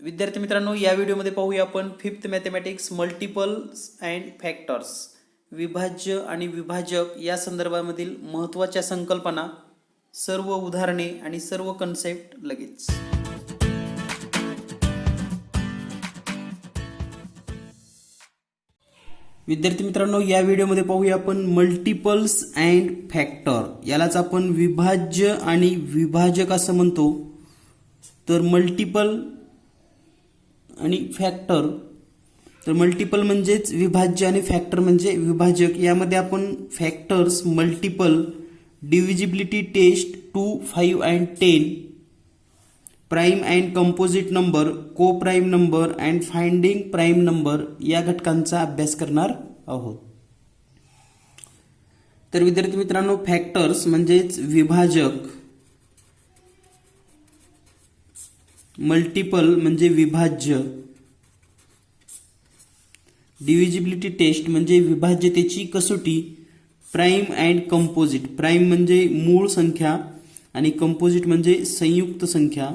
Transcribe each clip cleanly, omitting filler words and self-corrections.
विद्यार्थी मित्रांनो, या व्हिडिओमध्ये पाहूया आपण fifth mathematics multiples and factors, विभाज्य आणि विभाजक या संदर्भामधील महत्त्वाच्या संकल्पना, सर्व उदाहरणे आणि सर्व कन्सेप्ट लगेच. विद्यार्थी मित्रांनो, या व्हिडिओमध्ये पाहूया आपण मल्टिपल्स अँड फॅक्टर, यालाच आपण विभाज्य आणि विभाजक असं म्हणतो. तर मल्टिपल आणि फॅक्टर, तर मल्टिपल म्हणजेच विभाज्य आणि फॅक्टर म्हणजे विभाजक. यामध्ये आपण factors, multiple, divisibility test 2, 5 and 10, prime and composite number, coprime number and finding prime number या घटकांचा अभ्यास करणार आहोत. तर विद्यार्थी मित्रांनो, फॅक्टर्स म्हणजेच विभाजक, मल्टिपल म्हणजे विभाज्य, डिव्हिजिबिलिटी टेस्ट म्हणजे विभाज्यतेची कसोटी, प्राइम अँड कंपोजिट, प्राइम म्हणजे मूळ संख्या आणि कंपोजिट म्हणजे संयुक्त संख्या,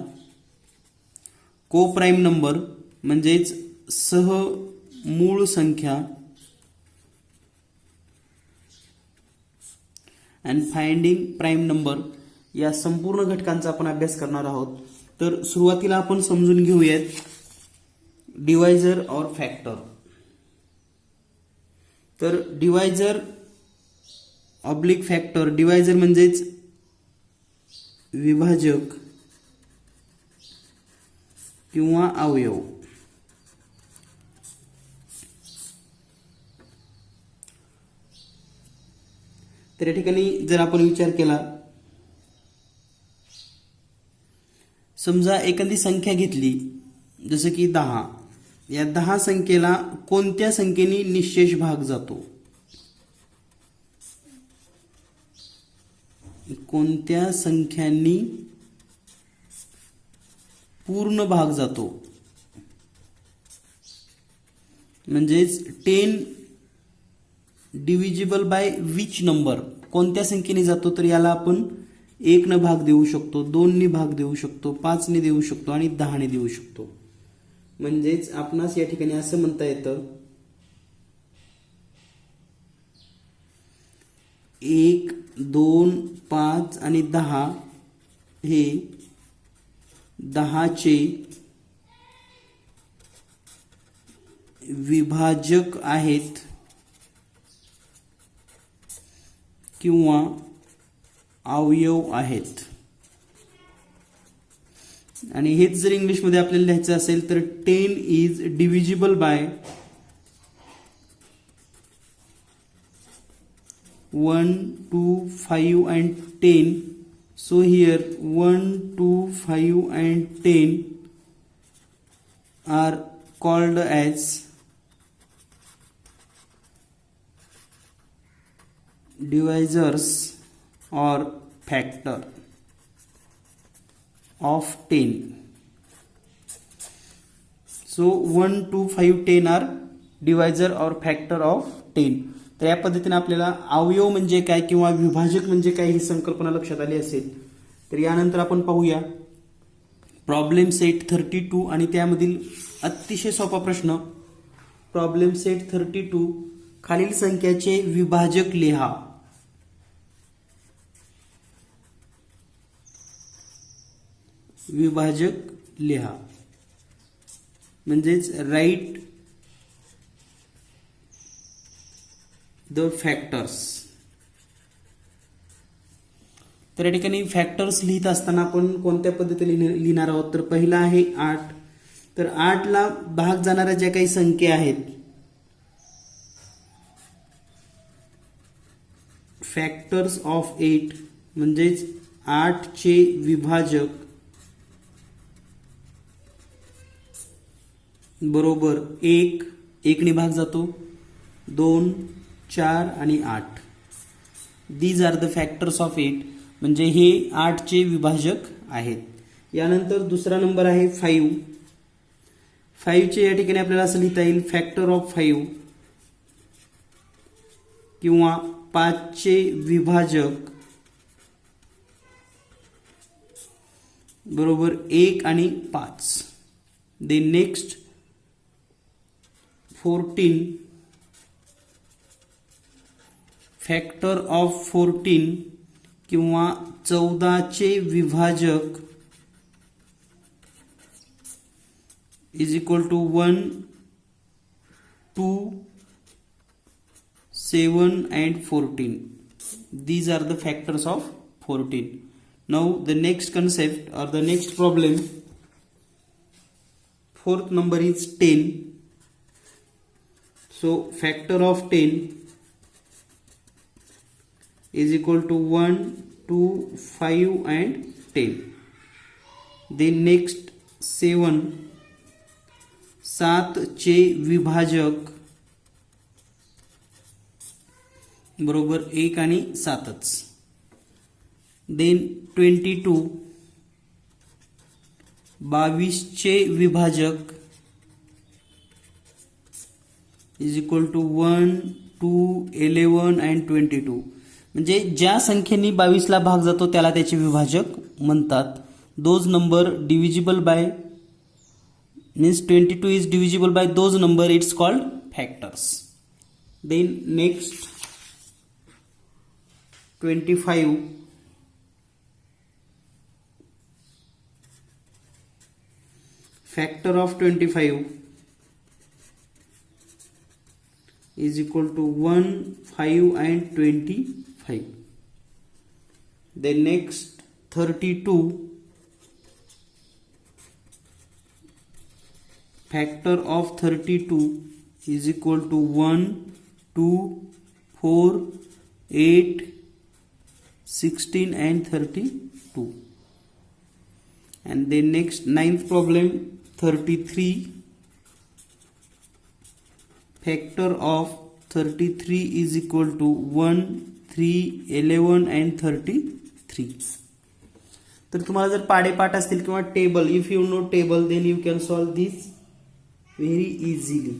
को प्राइम नंबर म्हणजेच सह मूळ संख्या, अँड फाइंडिंग प्राइम नंबर या संपूर्ण घटकांचा आपण अभ्यास करणार आहोत. तर सुरुवातीला आपण समजून घेऊयात डिवायझर और फॅक्टर. तर डिवायझर ऑब्लिक फॅक्टर, डिवायझर म्हणजेच विभाजक किंवा अवयव. तर या ठिकाणी जर आपण विचार केला, समजा एखादी संख्या घेतली जसं की 10, या 10 संख्येला कोणत्या संख्येने निशेष भाग जातो, कोणत्या संख्यांनी पूर्ण भाग जातो, म्हणजेच 10 डिव्हिजिबल बाय विच नंबर, कोणत्या संख्येने जातो. तर याला आपण 1 ने भाग देऊ शकतो, 2 ने भाग देऊ शकतो, 5 ने देऊ शकतो आणि 10 ने देऊ शकतो. म्हणजेच आपणास या ठिकाणी असं म्हणता येतं 1, 2, 5 आणि 10 हे 10चे विभाजक आहेत किंवा अवयव आहेत. आणि हेच जर इंग्लिशमध्ये आपल्याला लिहायचं असेल तर 10 is divisible bye 1, 2, 5 and 10. So here 1, 2, 5 and 10 are called as divisors or factor of 10. So 1, 2, 5, 10 are divisor or factor of 10. तर या पद्धतीने आपल्याला अवयव म्हणजे काय किंवा विभाजक म्हणजे काय ही संकल्पना लक्षात आली असेल. तर यानंतर आपण पाहूया प्रॉब्लेम सेट 32 आणि त्यामधील अतिशय सोपा प्रश्न. प्रॉब्लेम सेट 32, खालील संख्याचे विभाजक लिहा. विभाजक लिहा म्हणजेच राईट द फॅक्टर्स. तर या ठिकाणी फॅक्टर्स लिहित असताना आपण कोणत्या पद्धतीने लिहिणार आहोत. तर पहिला आहे 8. तर 8 ला भाग जाणाऱ्या ज्या काही संख्या आहेत, फॅक्टर्स ऑफ 8 म्हणजेच 8 चे विभाजक बरोबर 1 ने भाग जातो, 2, 4 आणि 8. These are the factors of 8 म्हणजे हे 8 चे विभाजक आहेत. यानंतर दुसरा नंबर आहे 5. 5 चे या ठिकाणी आपल्याला असं लिहिता येईल फॅक्टर ऑफ 5 किंवा 5 चे विभाजक बरोबर 1 आणि 5. then next 14 फॅक्टर ऑफ 14 किंवा 14 चे विभाजक is equal to 1, 2, 7 and 14. These are the factors of 14. Now the next concept or the next problem, fourth number is 10. So factor of 10 is equal to 1, 2, 5 and 10. Then next 7 7 चे विभाजक बरोबर 1 आणि 7च. Then 22 22 चे विभाजक is equal to 1, 2, 11 and 22. म्हणजे ज्या संख्येने 22 ला भाग जातो त्याला त्याचे विभाजक म्हणतात. Those number divisible bye means 22 is divisible by those number, it's called factors. Then next 25 factor of 25 is equal to 1, 5 and 25. Then next 32 factor of 32 is equal to 1, 2, 4, 8, 16 and 32. And then next ninth problem 33 factor of 33 is equal to 1, 3, 11 and 33. तर तुम्हाला जर पाडेपाठ असतील किंवा table, if you know table then you can solve this very easily.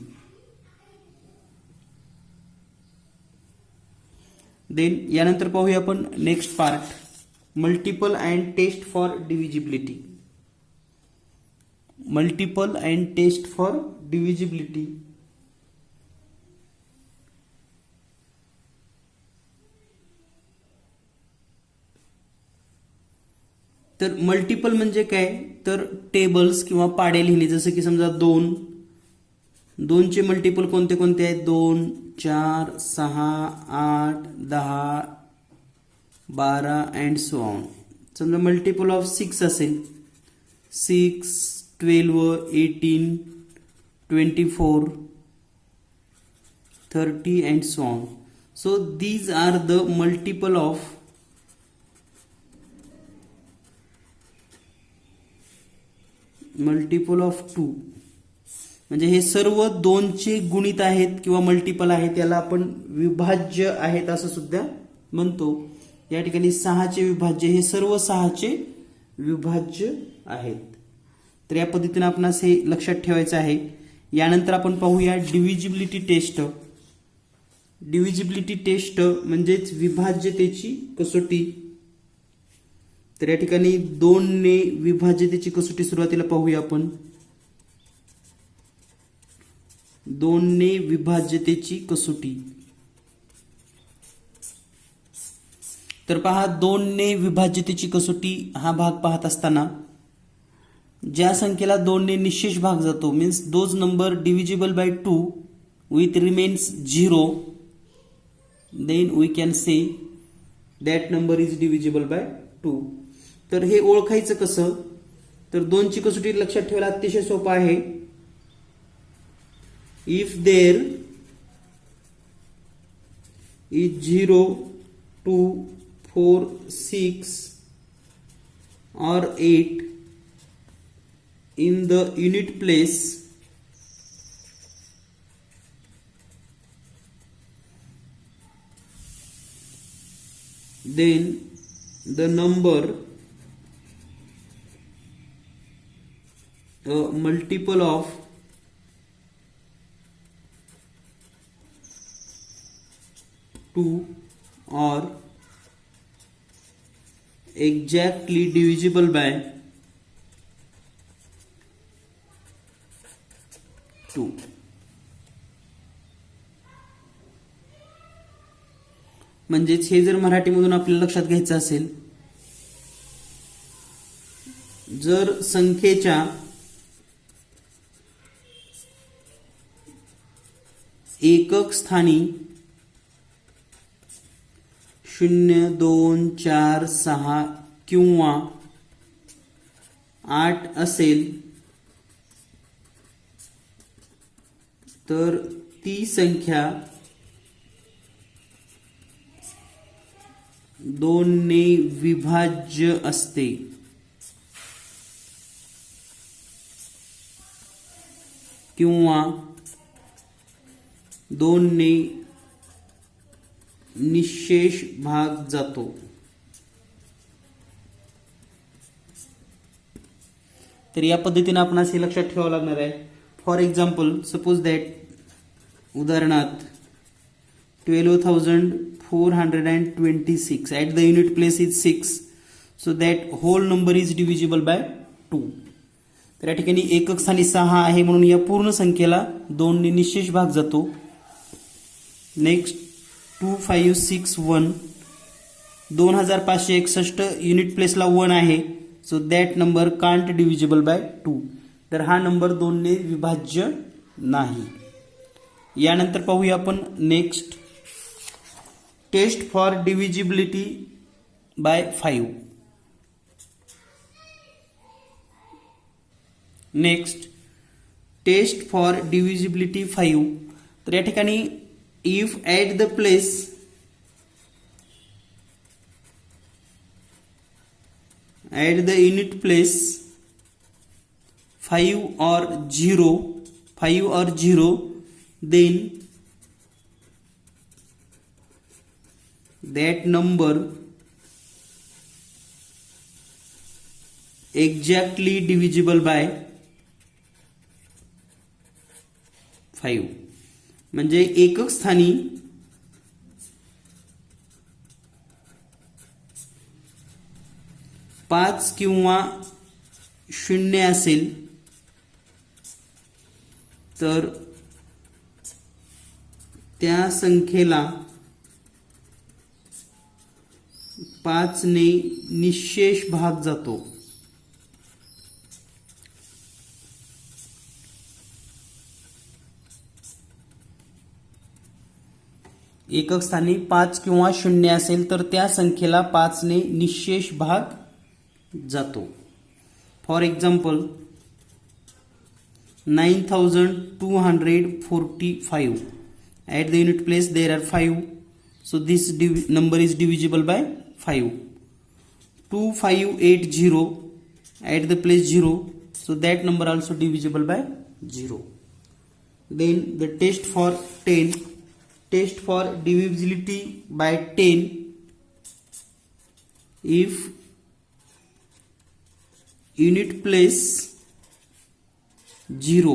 Then यानंतर पाहूया आपण next part, multiple and test for divisibility. Multiple and test for divisibility. तर मल्टिपल म्हणजे काय, तर टेबल्स किंवा पाडे लिहिणे. जसं की समजा 2 चे मल्टिपल कोणते कोणते आहेत, 2, 4, 6, 8, 10, 12 अँड सो ऑन. समजा मल्टिपल ऑफ 6 असेल, 6, 12, 18, 24, 30 and so on. So these are the multiple of multiple of 2. म्हणजे हे सर्व 2 चे गुणित आहेत किंवा मल्टिपल आहेत, याला आपण विभाज्य आहेत असं सुद्धा म्हणतो. या ठिकाणी 6 चे विभाज्य, हे सर्व 6 चे विभाज्य आहेत. तर या पद्धतीने आपणास हे लक्षात ठेवायचं आहे. यानंतर आपण पाहूया डिव्हिजिबिलिटी टेस्ट. डिव्हिजिबिलिटी टेस्ट म्हणजेच विभाज्यतेची कसोटी. तर या ठिकाणी 2 ने विभाज्यतेची कसोटी सुरुवातीला पाहूया आपण. 2 ने विभाज्यतेची कसोटी. तर पहा, 2 ने विभाज्यतेची कसोटी हा भाग पाहत असताना ज्या संख्येला 2 ने निशेष भाग जातो, means those number divisible by 2 with remains 0, then we can say that number is divisible by 2. तर हे ओळखायचं कसं, तर 2 ची कसोटी लक्षात ठेवायला अतिशय सोपं आहे. If there is 0, 2, 4, 6 or 8 in the unit place, then the number multiple of two or exactly divisible by 2. म्हणजेच हे जर मराठीमधून आपल्याला लक्षात घ्यायचं असेल, जर संख्येच्या एकक स्थानी 0, 2, 4, 6 किंवा 8 असेल तर ती संख्या 2 ने विभाज्य असते. किंवा 2 ने निःशेष भाग जातो. तर या पद्धतीने आपण हे लक्षात ठेवावं लागणार आहे. फॉर एक्झाम्पल, सपोज दॅट उदाहरणार्थ 12,426 at the unit place is 6, so that whole number is divisible by 2. तर या ठिकाणी एकक स्थानी 6 आहे म्हणून या पूर्ण संख्येला 2 ने निःशेष भाग जातो. नेक्स्ट 2561, 2561 युनिट प्लेसला 1 आहे, so that number can't divisible by 2. तर हा नंबर 2 ने विभाज्य नाही. यानंतर पाहूया आपण next test for divisibility by 5. Next test for divisibility 5. तर या ठिकाणी if at the place at the unit place 5 or 0, then that number exactly divisible by 5. म्हणजे एकक स्थानी 5 किंवा 0 असेल तर त्या संख्येला 5 ने निःशेष भाग जातो. एकक स्थानी 5 किंवा 0 असेल तर त्या संख्येला 5 ने निःशेष भाग जातो. For example 9245 at the unit place there are 5, so this number is divisible by 5. 2580 at the place 0, so that number also divisible by 0. Then the test for divisibility by 10. If unit place 0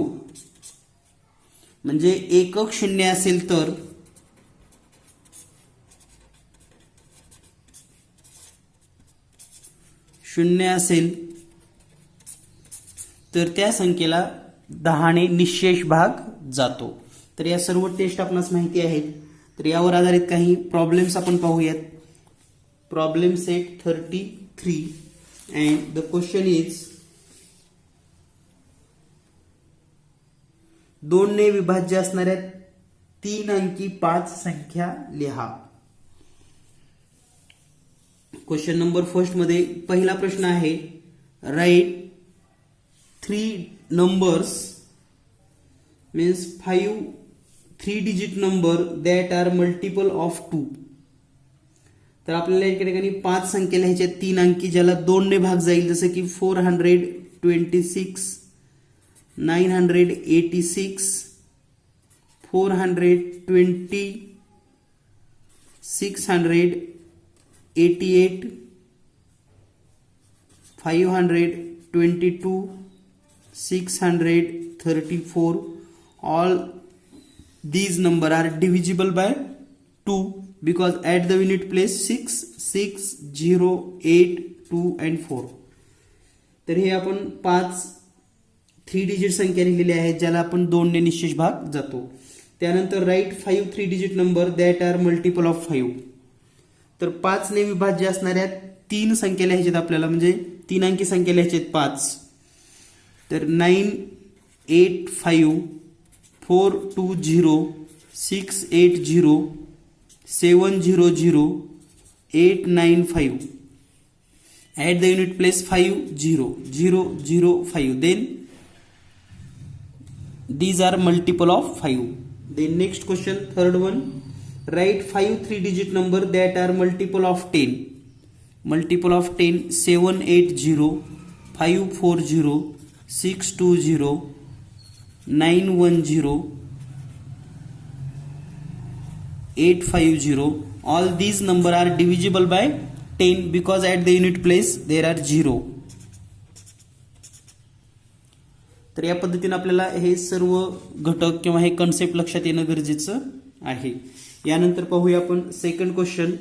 म्हणजे एकक 0 असेल तर त्या संख्येला 10 ने निःशेष भाग जातो. तर या सर्व टेस्ट आपणास माहिती आहेत. तर यावर आधारित काही प्रॉब्लेम्स आपण पाहूयात. Problem set 33 and the question is 2 ने विभाज्य असणाऱ्या 3 अंकी 5 संख्या लिहा. क्वेश्चन नंबर फर्स्ट मध्ये पहिला प्रश्न आहे, right 3 numbers means 5 3-digit number that are multiple of 2. तर आपल्याला या ठिकाणी 5 संख्या लिहायच्या 3 अंकी ज्याला 2 ने भाग जाईल, जसे की 426, 986, 420, 688, 522, 634. All these number are divisible by 2 because at the unit place 6, 6, 0, 8, 2 and 4. तर हे आपण 5 3 डिजिट संख्या लिहिलेली आहे ज्याला आपण 2 ने निशेष भाग जातो. त्यानंतर write 5 3 digit number that are multiple of 5. तर 5 ने विभाज्य असणाऱ्या 3 संख्या लिहायच्यात आपल्याला, म्हणजे 3 अंकी संख्या लिहायच्यात 5. तर 9 8 5 4 2 0 6 8 0 7 0 0 8 9 5. At the unit place 5 0 0 0 5. Then these are multiple of 5. Then next question, third one. Write 5 3 digit number that are multiple of 10. Multiple of 10 7 8 0 5 4 0 6 2 0 9 1 0 8 5 0. All these number are divisible by 10 because at the unit place there are 0. तर या पद्धतीने आपल्याला हे सर्व घटक किंवा हे concept लक्षात येणं गरजेचं आहे. यानंतर पाहूया आपण second question.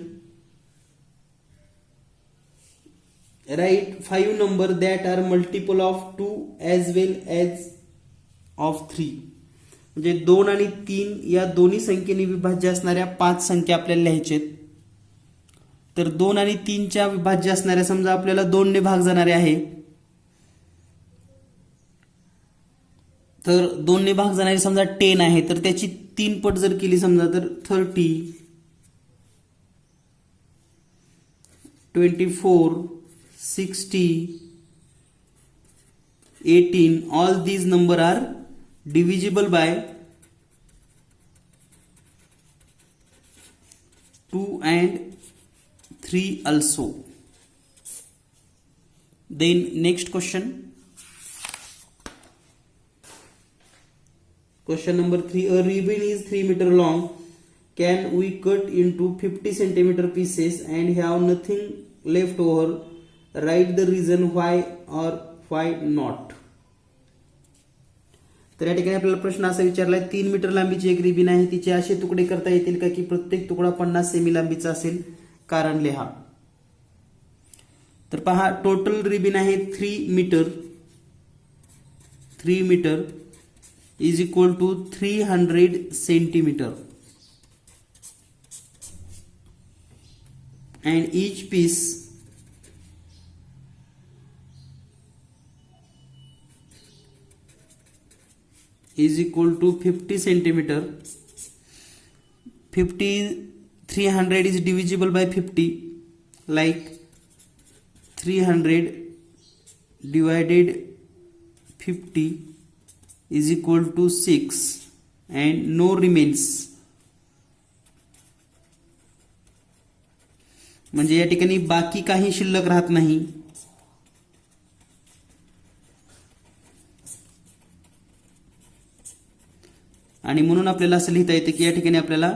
Write 5 number that are multiple of 2 as well as of 3. म्हणजे 2 आणि 3 या दोन्ही संख्येने विभाज्य असणाऱ्या 5 संख्या आपल्याला लिहायचेत. तर 2 आणि 3 च्या विभाज्य असणाऱ्या समजा आपल्याला 2 ने भाग जाणारे आहे, तर 2 ने भाग जाणारे समजा 10 आहे, तर त्याची 3 पट जर केली समजा तर 30 24 60 18. All these number are divisible by 2 and 3 also. Then next question. Question number 3. A ribbon is 3 meter long. Can we cut into 50 centimeter pieces and have nothing left over? Write the reason why or why not. तर या ठिकाणी आपल्याला प्रश्न असा विचारलाय, 3 metre लांबीची एक ribbon आहे, तिचे असे तुकडे करता येतील का की प्रत्येक तुकडा 50 सेमी लांबीचा असेल? कारण लिहा. तर पहा, टोटल रिबीन आहे 3 metre. 3 metre is equal to 300 centimetre. And each piece is equal to 50 centimeter. 300 is divisible by 50, like 300 divided 50 is equal to 6 and no remains. म्हणजे या ठिकाणी बाकी काही शिल्लक राहत नाही. आणि म्हणून आपल्याला असं लिहिता येते की या ठिकाणी आपल्याला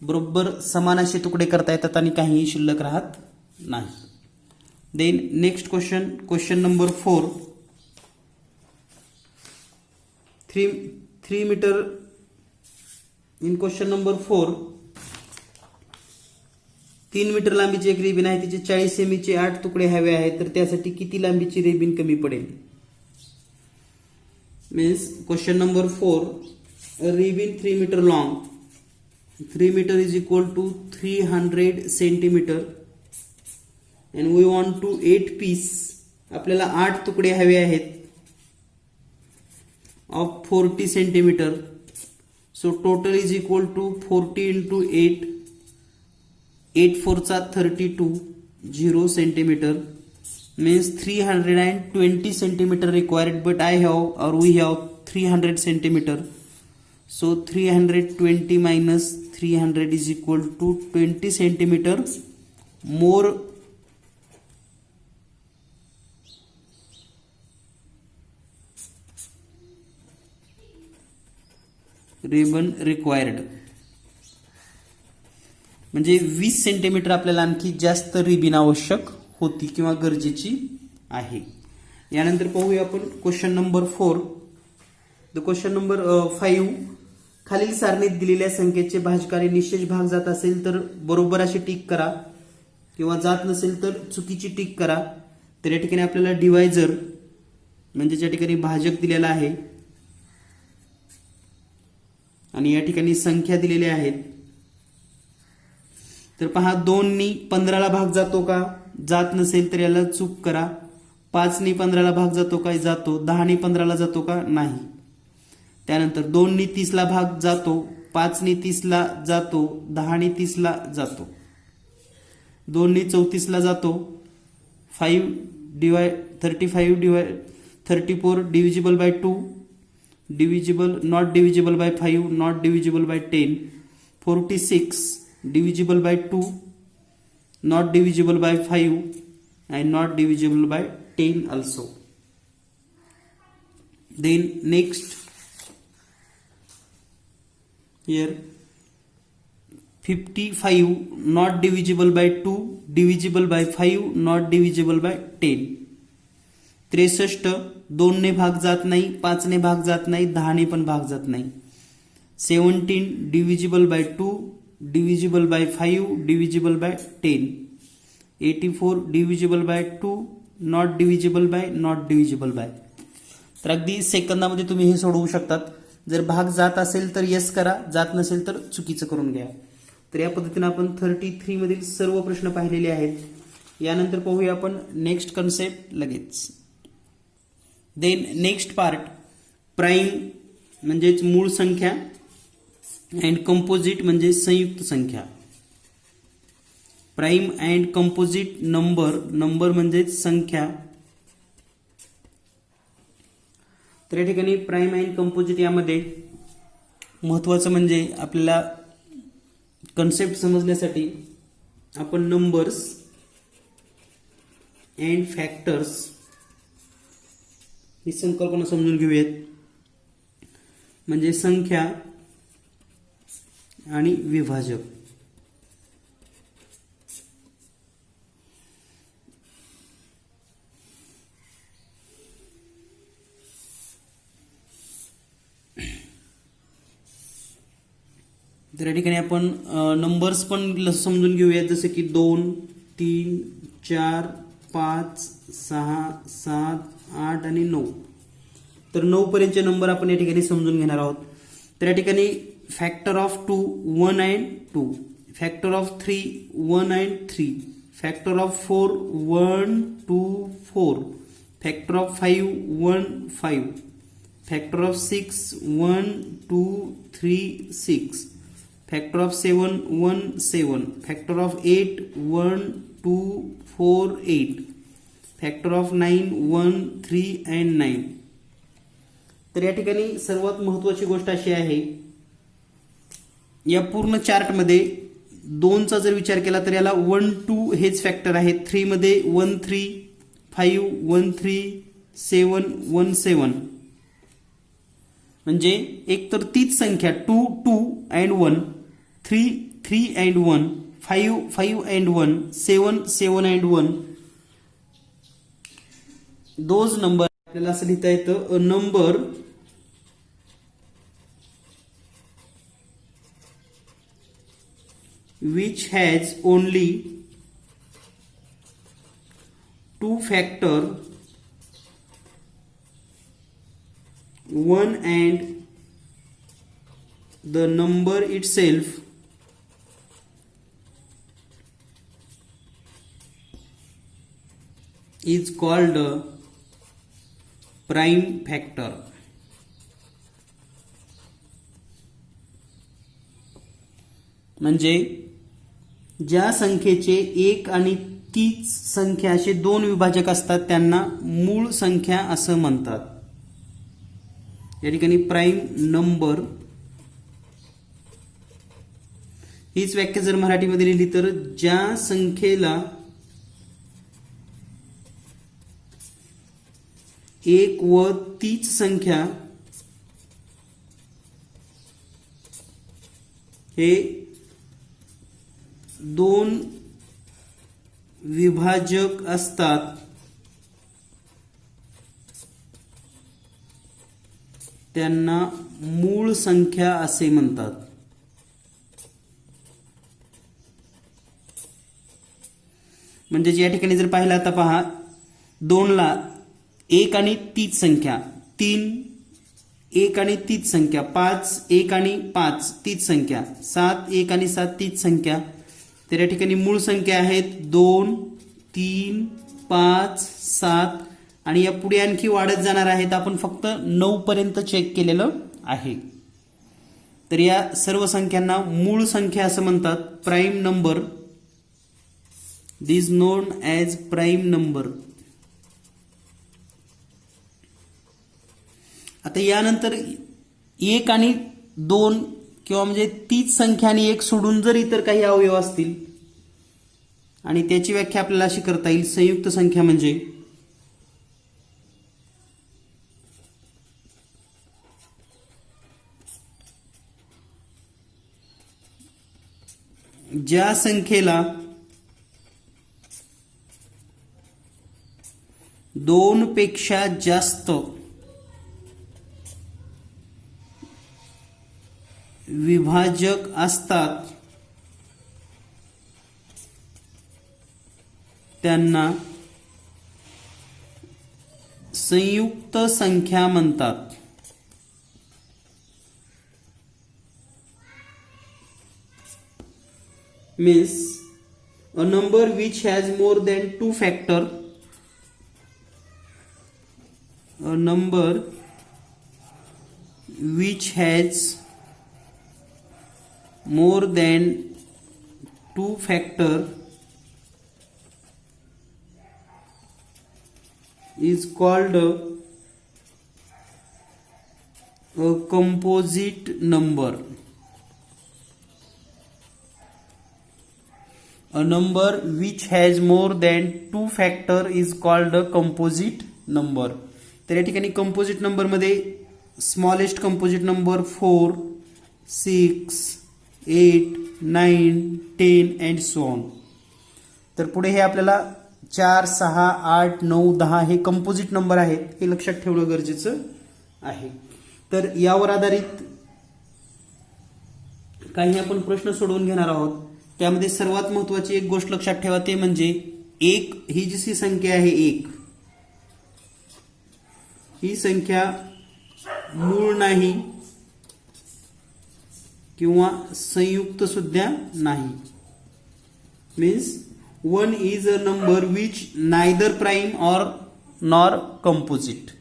बरोबर समान असे तुकडे करता येतात आणि काहीही शिल्लक राहत नाही. Then next question, question number 4. 3 metre. In question number 4 3 metre लांबीची एक रिबीन आहे, तिचे 40 सेमीचे 8 तुकडे हवे आहेत, तर त्यासाठी किती लांबीची रिबीन कमी पडेल? Means question number 4, a ribbon 3 meter long, 3 meter is equal to 300 centimeter and we want to 8 piece. आपल्याला 8 तुकडे हवे आहेत of 40 centimeter. So total is equal to 40 into 8. 8 4 32 0 centimeter means 320 centimeter required, but I have or we have 300 centimeter. So 320 minus 300 is equal to 20 centimeter more ribbon required. म्हणजे 20 centimetre आपल्याला आणखी जास्त ribbon आवश्यक होती किंवा गरजेची आहे. यानंतर पाहूया आपण question number 4. The question number 5. खालील सारणीत दिलेल्या संख्येचे भाजकाने निशेष भाग जात असेल तर बरोबर अशी टिक करा, किंवा जात नसेल तर चुकीची टिक करा. तर या ठिकाणी आपल्याला डिवायझर म्हणजे या ठिकाणी भाजक दिलेला आहे आणि या ठिकाणी संख्या दिलेल्या आहेत. तर पहा 2 नी 15 ला भाग जातो का? जात नसेल तर याला चूक करा. 5 नी 15 ला भाग जातो का? जातो. 10 नी 15 ला जातो का? नाही. त्यानंतर 2 नी 30 ला भाग जातो, 5 नी 30 ला जातो, 10 नी 30 ला जातो, 2 नी 34 ला जातो, 34 divisible by 2, not divisible by 5, not divisible by 10, 46 divisible by 2, not divisible by 5 and not divisible by 10 also. Then next here 55 not divisible by 2, divisible by 5, not divisible by 10. 63 2 ने भाग जात नाही, 5 ने भाग जात नाही, 10 ने पण भाग जात नाही. 17 divisible by 2, divisible by 5, divisible by 10. 84 divisible by 2, not divisible by, not divisible by. तर अगदी सेकंदामध्ये तुम्ही हे सोडवू शकतात. जर भाग जात असेल तर यस करा, जात नसेल तर चुकीचं करून घ्या. तर या पद्धतीने आपण 33 मधील सर्व प्रश्न पाहिलेले आहेत. यानंतर पाहूया आपण नेक्स्ट कन्सेप्ट लगेच. देन नेक्स्ट पार्ट प्राईम म्हणजेच मूळ संख्या अँड कंपोजिट म्हणजे संयुक्त संख्या. Prime and composite number, number म्हणजे संख्या. तर या ठिकाणी प्राईम अँड कंपोजिट यामध्ये महत्वाचं म्हणजे आपल्याला कन्सेप्ट समजण्यासाठी आपण नंबर्स अँड फॅक्टर्स ही संकल्पना समजून घेऊयात. म्हणजे संख्या आणि विभाजक. तर या ठिकाणी आपण नंबर्स पण समजून घेऊयात, जसे की 2, 3, 4, 5, 6, 7, 8 आणि 9. तर 9 पर्यंतचे नंबर आपण या ठिकाणी समजून घेणार आहोत. तर या ठिकाणी factor of 2 1 and 2, factor of 3 1 and 3, factor of 4 1 2 4, factor of 5 1 5, factor of 6 1 2 3 6, factor of 7 1 7, factor of 8 1 2 4 8, factor of 9 1 3 and 9. तर या ठिकाणी सर्वात महत्वाची गोष्ट अशी आहे, या पूर्ण चार्टमध्ये 2चा जर विचार केला तर याला 1 2 हेच फॅक्टर आहेत. 3 मध्ये 1 3, 5 1 3, 7 1 7. म्हणजे एक तर तीच संख्या 2 2 and 1, 3 3 and 1, 5 5 and 1, 7 7 and 1. Those number आपल्याला असं लिहिता येतं, a number which has only 2 factor, 1 and the number itself is called a prime factor. म्हणजे ज्या संख्येचे एक आणि तीच संख्या असे 2 विभाजक असतात त्यांना मूळ संख्या असं म्हणतात. या ठिकाणी प्राईम नंबर हीच व्याख्या जर मराठीमध्ये लिहिली तर ज्या संख्येला एक व तीच संख्या हे 2 विभाजक असतात त्यांना मूळ संख्या असे म्हणतात. म्हणजे या ठिकाणी जर पाहिलं आता पहा 2 ला एक आणि तीच संख्या, 3 एक आणि तीच संख्या, 5 एक आणि 5 तीच संख्या, 7 एक आणि 7 तीच संख्या. तर या ठिकाणी मूळ संख्या आहेत 2 3 5 7 आणि या पुढे आणखी वाढत जाणार आहेत. आपण फक्त 9 पर्यंत चेक केलेलं आहे. तर या सर्व संख्यांना मूळ संख्या असं म्हणतात, प्राईम नंबर. दिस नोन ॲज प्राईम नंबर. आता यानंतर 1 आणि 2 किंवा म्हणजे तीच संख्या आणि 1 सोडून जर इतर काही अवयव असतील आणि त्याची व्याख्या आपल्याला अशी करता येईल, संयुक्त संख्या म्हणजे ज्या संख्येला 2 पेक्षा जास्त विभाजक असतात त्यांना संयुक्त संख्या म्हणतात. Means a number which has more than 2 factor, a number which has more than 2 factor is called a composite number. A number which has more than 2 factor is called a composite number. तर या ठिकाणी composite number मध्ये smallest composite number 4 6 8 9 10 and so on. तर पुढे हे आपल्याला 4 6 8 9 10 हे composite number आहेत, हे लक्षात ठेवणं गरजेचं आहे. तर यावर आधारित काही आपण प्रश्न सोडवून घेणार आहोत. त्यामध्ये सर्वात महत्त्वाची एक गोष्ट लक्षात ठेवा, ते म्हणजे 1 ही जी संख्या आहे, 1 ही संख्या मूळ नाही किंवा संयुक्त सुद्धा नाही. Means 1 is a number which neither prime और नॉर कंपोजिट.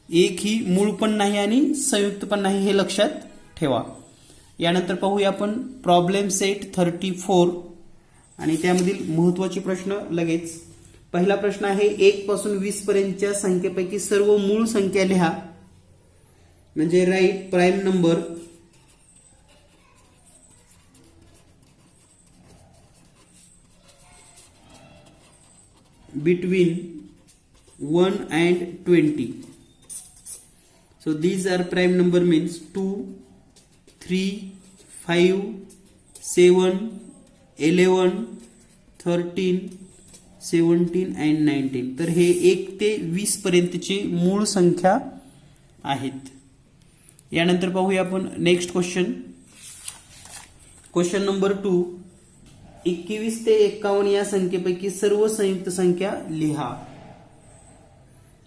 1 ही मूळ पण नाही आणि संयुक्त पण नाही, हे लक्षात ठेवा. यानंतर पाहूया आपण प्रॉब्लेम सेट 34 आणि त्यामधील महत्त्वाचे प्रश्न लगेच. पहिला प्रश्न आहे 1 पासून 20 पर्यंतच्या संख्येपैकी सर्व मूळ संख्या लिहा. म्हणजे write prime number between 1 and 20. So these are prime number means 2 3 5 7 11 13 17 and 19. तर हे 1 ते 20 पर्यंतचे मूळ संख्या आहेत. यानंतर पाहूया आपण नेक्स्ट क्वेश्चन. क्वेश्चन नंबर 2, 21 ते 51 या संख्येपैकी सर्व संयुक्त संख्या लिहा.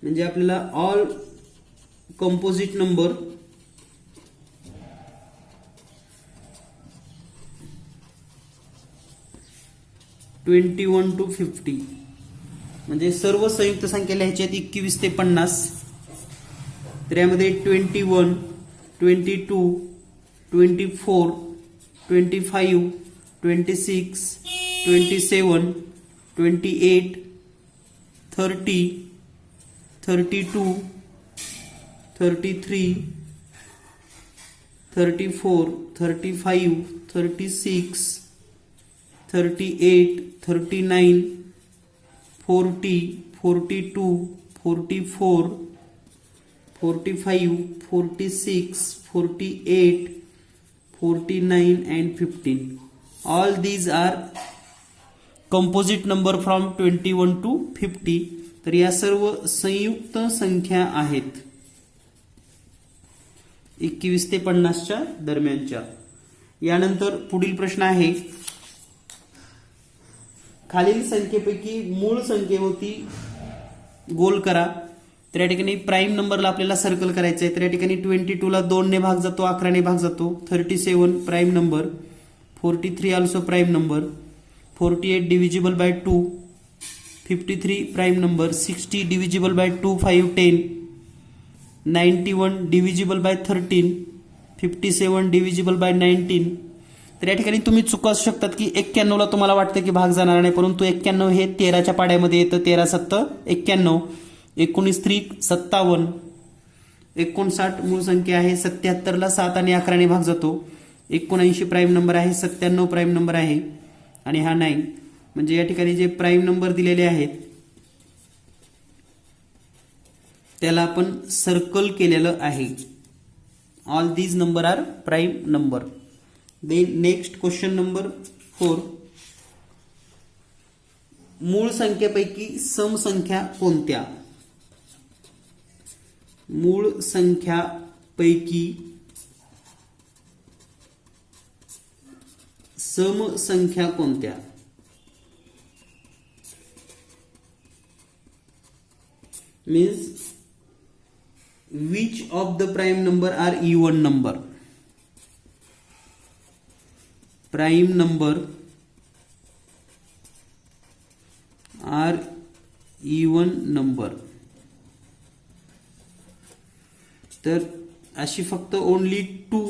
म्हणजे आपल्याला ऑल कंपोजिट नंबर (21 to 50) म्हणजे सर्व संयुक्त संख्या लिहायच्या आहेत 21 ते 50. तर यामध्ये 21 22 24 25 26 27 28 30 32 33 34 35 36 38 39 40 42 44 45 46 48 49 and 15. All these are composite number from 21 to 50. तर या सर्व संयुक्त संख्या आहेत 21 ते 50 च्या दरम्यानच्या. यानंतर पुढील प्रश्न आहे, खालील संख्येपैकी मूळ संख्येभोवती गोल करा. तर या ठिकाणी प्राईम नंबरला आपल्याला सर्कल करायचं आहे. तर या ठिकाणी 22 ला 2 ने भाग जातो, 11 ने भाग जातो. 37 prime number, 43 also prime number, 48 divisible by 2, 53 prime number, 60 divisible by 2, 5, 10, 91 divisible by 13, 57 divisible by 19. तर या ठिकाणी तुम्ही चुका असू शकतात की 91 ला तुम्हाला वाटतं की भाग जाणार नाही, परंतु 91 हे 13च्या पाड्यामध्ये येतं. 13 7 91, 19 3 57, 59 मूळ संख्या आहे. 77 ला 7 आणि 11 ने भाग जातो. 79 प्राईम नंबर आहे. 97 प्राईम नंबर आहे आणि हा 9. म्हणजे या ठिकाणी जे प्राईम नंबर दिलेले आहेत त्याला आपण सर्कल केलेलं आहे. All these number are prime number. Then next question number 4. मूळ संख्येपैकी सम संख्या कोणत्या? मूळ संख्यापैकी सम संख्या कोणत्या? Means which of the prime number are even number? Prime number are even number. तर अशी फक्त only 2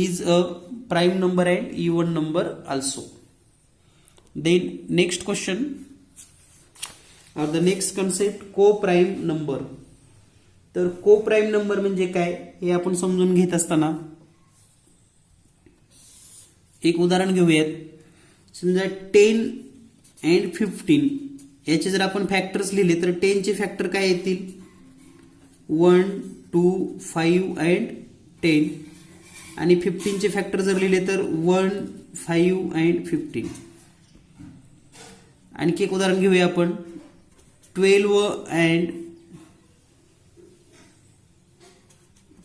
is a prime number and even number also. Then next question or the next concept, co-prime number. तर को prime number म्हणजे काय हे आपण समजून घेत असताना एक उदाहरण घेऊयात. समजा 10 and 15 याचे जर आपण फॅक्टर्स लिहिले तर 10 चे फॅक्टर काय येतील? 1 2 5 and 10 आणि 15 चे फॅक्टर जर लिहिले तर 1 5 and 15. आणखी एक उदाहरण घेऊया आपण 12 and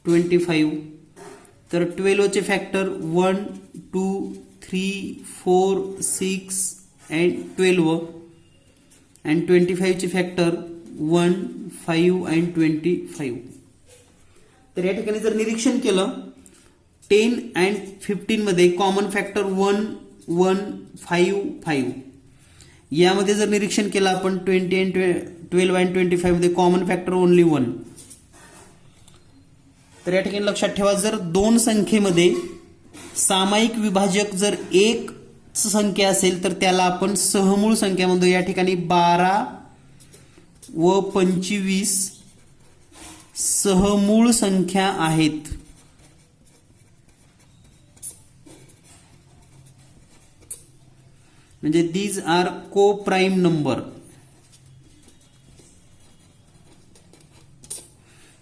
25. तर 12 चे फॅक्टर 1 2 3 4 6 and 12 and 25 चे फॅक्टर 1 5 and 25. तर या ठिकाणी जर निरीक्षण केलं 10 and 15 मध्ये कॉमन फॅक्टर 1 1 5 5. यामध्ये जर निरीक्षण केलं आपण 20 and 12 and 25 मध्ये कॉमन फॅक्टर ओनली 1. तर या ठिकाणी लक्षात ठेवा जर दोन संख्येमध्ये सामायिक विभाजक जर एक संख्या असेल तर त्याला आपण सहमूळ संख्या म्हणतो. या ठिकाणी 12 व 25 सहमूळ संख्या आहेत. म्हणजे दीज आर को प्राईम नंबर.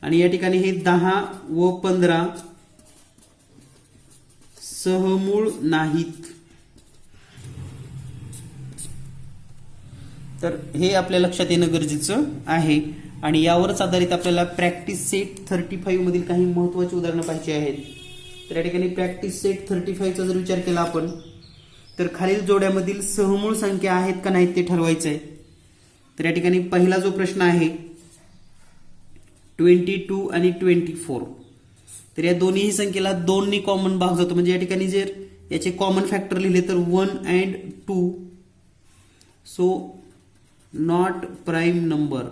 आणि या ठिकाणी हे 10 व 15 सहमूळ नाहीत. तर हे आपल्या लक्षात येणं गरजेचं आहे आणि यावरच आधारित आपल्याला प्रॅक्टिस सेट 35 मधील काही महत्त्वाची उदाहरणं पाहिजे आहेत. तर या ठिकाणी प्रॅक्टिस सेट 35 चा जर विचार केला आपण तर खालील जोड्यामधील सहमूळ संख्या आहेत का नाहीत ते ठरवायचं आहे. तर या ठिकाणी पहिला जो प्रश्न आहे 22 आणि 24. तर या दोन्ही संख्येला 2 नी कॉमन भाग जातो. म्हणजे या ठिकाणी जर याचे कॉमन फॅक्टर लिहिले तर 1 and 2. So not prime number,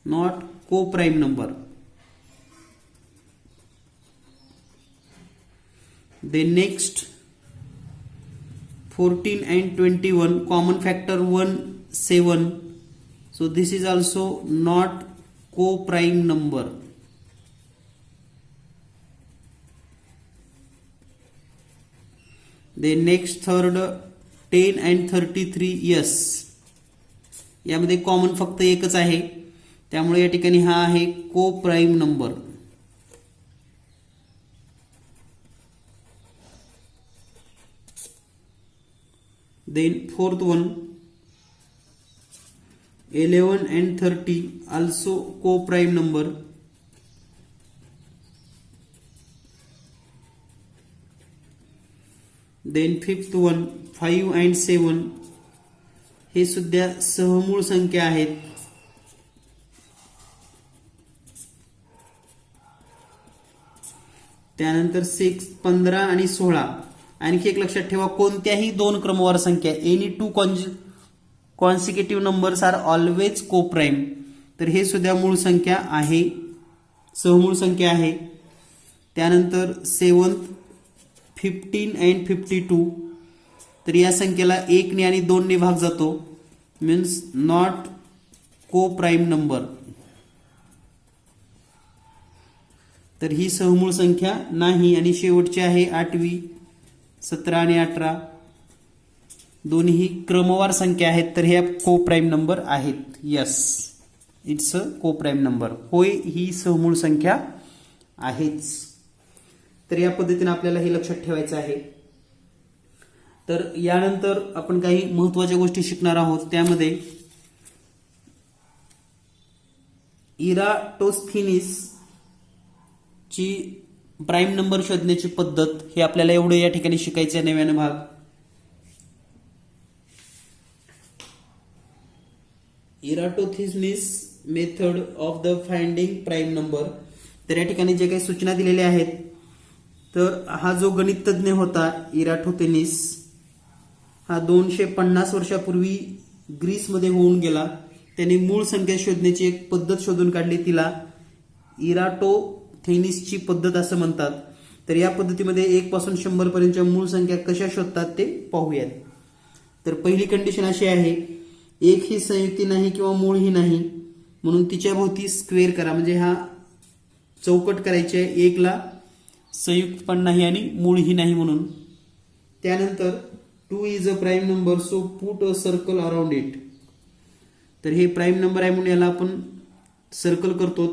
not coprime number. Then next 14 and 21 common factor 1 7. So this is also not co-prime number. Then next third 10 and 33. yes, यामध्ये कॉमन फक्त एकच आहे त्यामुळे या ठिकाणी हा आहे को prime number. Then fourth one 11 and 30 also co-prime number. Then fifth one 5 and 7 हे सुद्धा सहमूळ संख्या आहेत. त्यानंतर 6, 15 आणि 16. आणखी एक लक्षात ठेवा, कोणत्याही दोन क्रमवार संख्या any two consecutive numbers are always coprime. तर हे सुद्धा मूळ संख्या आहे, सहमूळ संख्या आहे. त्यानंतर 7, 15 अँड 52. तर या संख्येला 1 ने आणि 2 ने भाग जातो, मीन्स नॉट कोप्राईम नंबर. तर ही सहमूळ संख्या नाही. आणि शेवटची आहे 8वी, 17 आणि 18. दोन्ही क्रमवार संख्या आहेत, तर ह्या कोप्राईम नंबर आहेत. Yes, it's a coprime number. होय, ही सहमूळ संख्या आहेच. तर या पद्धतीने आपल्याला हे लक्षात ठेवायचं आहे. तर यानंतर आपण काही महत्त्वाच्या गोष्टी शिकणार आहोत. त्यामध्ये इराटोस्थेनीस ची प्राईम नंबर शोधण्याची पद्धत, हे आपल्याला एवढं या ठिकाणी शिकायचं आहे. नव्यानं भाग Eratosthenes method of the finding prime number. तर या ठिकाणी जे काही सूचना दिलेल्या आहेत, तर हा जो गणित तज्ञ होता इराटोस्थेनीस, हा 250 वर्षापूर्वी ग्रीसमध्ये होऊन गेला. त्याने मूळ संख्या शोधण्याची एक पद्धत शोधून काढली, तिला इराटोस्थेनीसची पद्धत असं म्हणतात. तर या पद्धतीमध्ये 1 पासून 100 पर्यंतच्या मूळ संख्या कशा शोधतात ते पाहूयात. तर पहिली कंडिशन अशी आहे, 1 ही संयुक्ती नाही किंवा मूळ ही नाही, म्हणून तिच्या भोवती स्क्वेअर करा. म्हणजे हा चौकट करायचे, 1 ला संयुक्त पण नाही आणि मूळ ही नाही म्हणून. त्यानंतर 2 is a prime number, so put a circle around it. तर हे प्राईम नंबर आहे म्हणून याला आपण सर्कल करतो.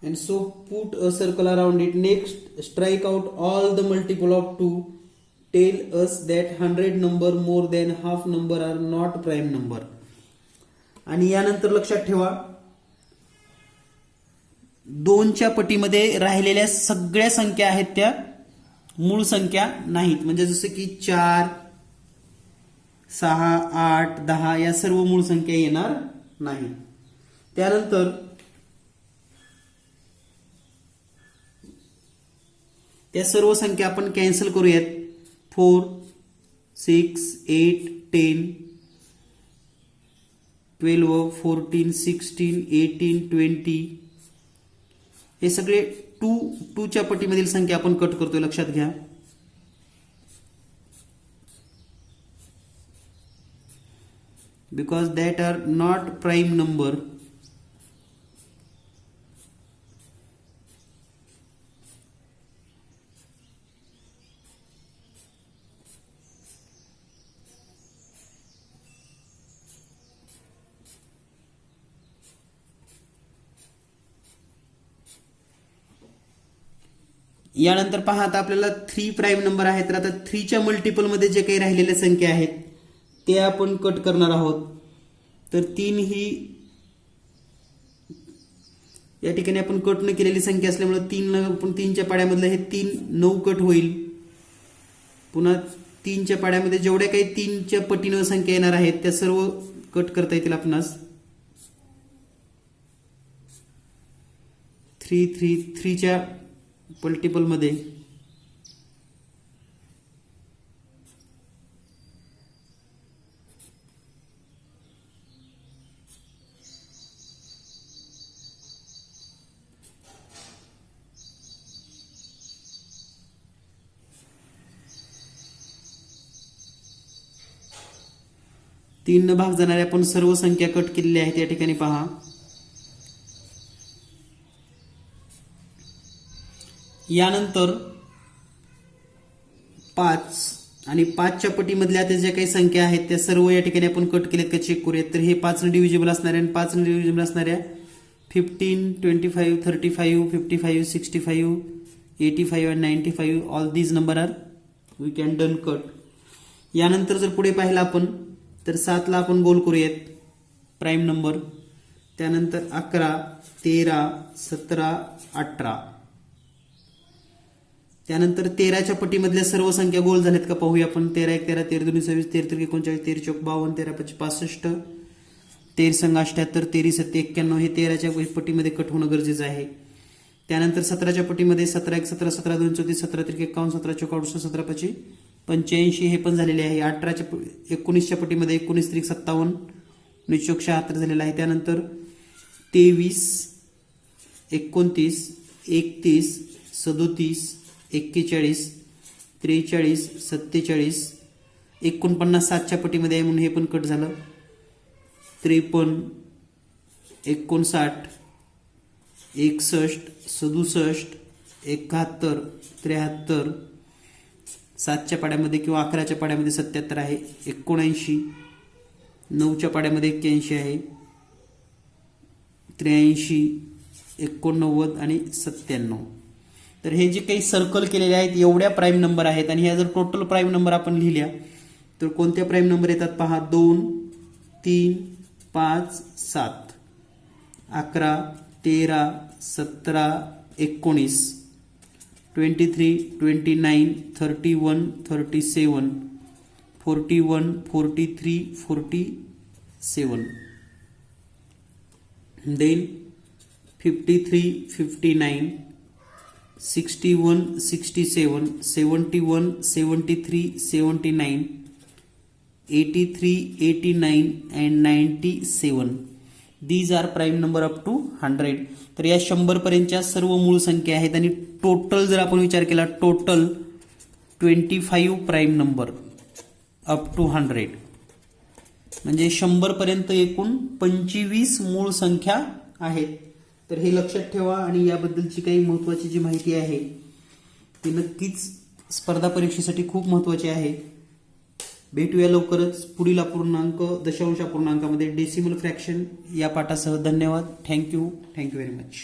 And so put a circle around it. Next, strike out all the multiple of 2. Tell us that 100 number more than half number are not prime number. आणि यानंतर लक्षात ठेवा, 2च्या पटीमध्ये राहिलेल्या सगळ्या संख्या आहेत त्या मूळ संख्या नाहीत. म्हणजे जसं की 4, 6, 8, 10 या सर्व मूळ संख्या येणार नाही. त्यानंतर त्या सर्व संख्या आपण कॅन्सल करूयात. 4, 6, 8, 10, 12, 14, 16, 18, 20 हे सगळे 2च्या पटीमधील संख्या आपण कट करतोय, लक्षात घ्या. Because that are not prime number. यानंतर पहा, आता आपल्याला 3 प्राईम नंबर आहे. तर आता 3च्या मल्टिपलमध्ये जे काही राहिलेल्या संख्या आहेत ते आपण कट करणार आहोत. तर 3 ही या ठिकाणी आपण कट न केलेली संख्या असल्यामुळे 3च्या पाड्यामधलं हे 3 9 कट होईल. पुन्हा 3च्या पाड्यामध्ये जेवढ्या काही 3च्या पटीनं संख्या येणार आहेत त्या सर्व कट करता येतील आपणास. 3च्या मल्टिपल मध्ये 3 न भाग जाणाऱ्या आपण सर्व संख्या कट केलेल्या आहेत. या ठिकाणी पहा, यानंतर 5 आणि 5च्या पटीमधल्या त्या ज्या काही संख्या आहेत त्या सर्व या ठिकाणी आपण कट केलेत का चेक करूयात. तर हे 5 ने डिव्हिजिबल असणाऱ्या आणि 5 ने डिव्हिजिबल असणाऱ्या 15, 25, 35, 55, 65, 85 and 95 all these number are we can done cut. यानंतर जर पुढे पाहिलं आपण तर 7ला आपण गोल करूयात प्राईम नंबर. त्यानंतर 11, 13, 17, 18. त्यानंतर 13च्या पटीमधल्या सर्व संख्या गोल झाल्यात का पाहूया आपण. 13 1 13, 13 2 26, 13 3 39, 13 4 52, 13 5 65, 13 संग 78, 13 7 91 हे 13च्या पटीमध्ये कट होणं गरजेचं आहे. त्यानंतर 17च्या पटीमध्ये 17 1 17 17 2 34 17 3 51 17 चौका 17 5 85 हे पण झालेले आहे. 19च्या पटीमध्ये 19 3 57 19 चौक 76 झालेला आहे. त्यानंतर 23 29 31 37 41 43 47 49 7च्या पटीमध्ये आहे म्हणून हे पण कट झालं. 53 59 61 67 71 73 7च्या पाड्यामध्ये किंवा 11च्या पाड्यामध्ये 77 आहे. 79 9च्या पाड्यामध्ये 81 आहे. 83 89 आणि 97. तर हे जे काही सर्कल केलेले आहेत एवढ्या प्राईम नंबर आहेत आणि ह्या जर टोटल प्राईम नंबर आपण लिहिल्या तर कोणत्या प्राईम नंबर येतात पहा. 2 3 5 7 11 13 17 19 23 29 31 37 41 43 47 then 53 59 61 67 71 73 79 83 89 and 97. These are prime number up to 100. तर या 100 पर्यंतच्या सर्व मूळ संख्या आहेत आणि टोटल जर आपण विचार केला total 25 prime number up to 100 म्हणजे 100 पर्यंत एकूण 25 मूळ संख्या आहेत. तर हे लक्षात ठेवा आणि याबद्दलची काही महत्त्वाची जी माहिती आहे ती नक्कीच स्पर्धा परीक्षेसाठी खूप महत्त्वाची आहे. भेटूया लवकरच पुढील अपूर्णांक दशांश अपूर्णांकामध्ये डेसिमल फ्रॅक्शन या पाठासह. धन्यवाद. Thank you very much.